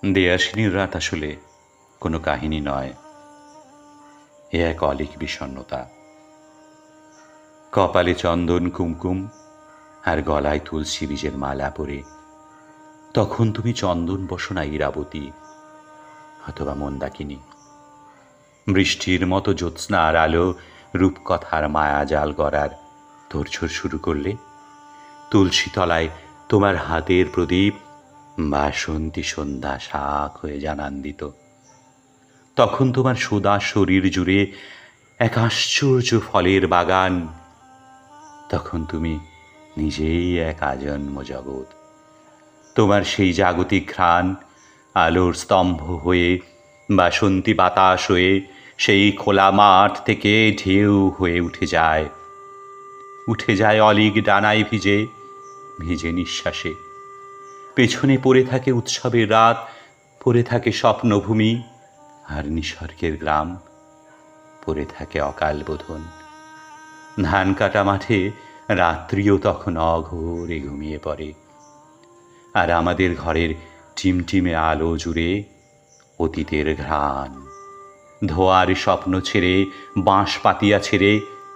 দেয়াশিনীর রাত আসলে কোনো কাহিনী নয়, এ এক অলীক বিষণ্ণতা। কপালে চন্দন কুমকুম আর গলায় তুলসী বীজের মালা পরে তখন তুমি চন্দন বসনা ইরাবতী অথবা মন্দাকিনী। বৃষ্টির মতো জ্যোৎস্নার আলো রূপকথার মায়াজাল গড়ার তোড়জোড় শুরু করলে তুলসী তলায় তোমার হাতের প্রদীপ বাসন্তী সন্ধ্যা শাক হয়ে জানান্বিত। তখন তোমার সোদা শরীর জুড়ে এক আশ্চর্য ফলের বাগান। তখন তুমি নিজেই এক আজন্ম জগৎ। তোমার সেই জাগতিক ঘ্রাণ আলোর স্তম্ভ হয়ে বাসন্তী বাতাস হয়ে সেই খোলা মাঠ থেকে ঢেউ হয়ে উঠে যায় অলীক ডানায় ভিজে ভিজে নিঃশ্বাসে। পেছনে পড়ে থাকে উৎসবের রাত, পড়ে থাকে স্বপ্নভূমি আর নিসর্গের গ্রাম, পড়ে থাকে অকাল বোধন। ধান কাটা মাঠে রাত্রিও তখন অঘোরে ঘুমিয়ে পড়ে, আর আমাদের ঘরের টিমটিমে আলো জুড়ে অতীতের ঘ্রাণ। ধোয়ার স্বপ্ন ছেড়ে বাঁশ পাতিয়া ছেড়ে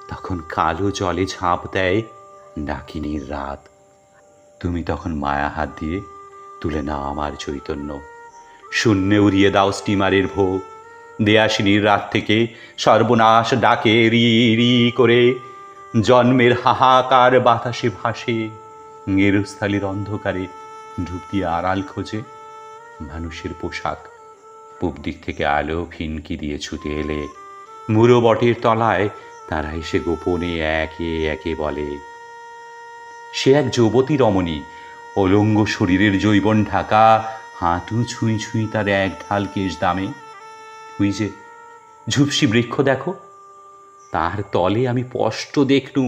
তখন কালো জলে ঝাঁপ দেয় ডাকিনীর রাত। তুমি তখন মায়া হাত দিয়ে তুলে নাও আমার চৈতন্য, শূন্যে উড়িয়ে দাও স্টিমারের ভোগ। দেয়াশিনীর রাত থেকে সর্বনাশ ডাকে রি রি করে, জন্মের হাহাকার বাতাসে ভাসে। গেরস্থালির অন্ধকারে ডুব দিয়ে আড়াল খোঁজে মানুষের পোশাক। পূব দিক থেকে আলো ফিনকি দিয়ে ছুটে এলে মুড়ো বটের তলায় তারা এসে গোপনে একে একে বলে, সে এক যুবতী রমণী, অলঙ্গ শরীরের জৈবন ঢাকা, হাঁটু ছুঁই ছুঁই তার এক ঢাল কেশ দামে। ওই যে ঝুপসি বৃক্ষ দেখো, তার তলে আমি স্পষ্ট দেখনু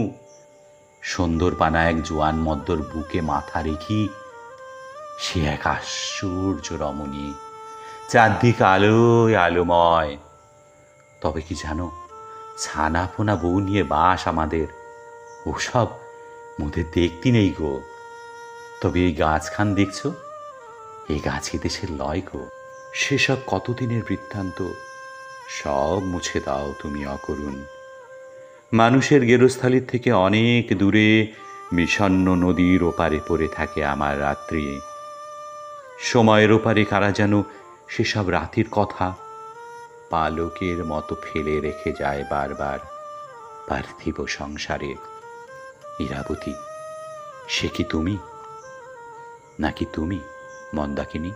সুন্দরপানা এক জোয়ান মদ্দর বুকে মাথা রেখি। সে এক আশ্চর্য রমণী, চারদিক আলোয় আলোময়। তবে কি জানো, ছানা পোনা বউ নিয়ে বাস আমাদের, ওসব মোদের দেখতে নেই গো। তবে এই গাছখান দেখছো, এই গাছ দেশের লয় গো। সেসব কতদিনের বৃত্তান্ত, সব মুছে দাও তুমি অকরুণ। মানুষের গেরস্থালির থেকে অনেক দূরে বিষণ্ণ নদীর ওপারে পড়ে থাকে আমার রাত্রি। সময়ের ওপারে কারা যেন সেসব রাতের কথা পালকের মতো ফেলে রেখে যায় বারবার পার্থিব সংসারে। ইরাবতী, সে কি তুমি, নাকি তুমি মন্দাকিনী?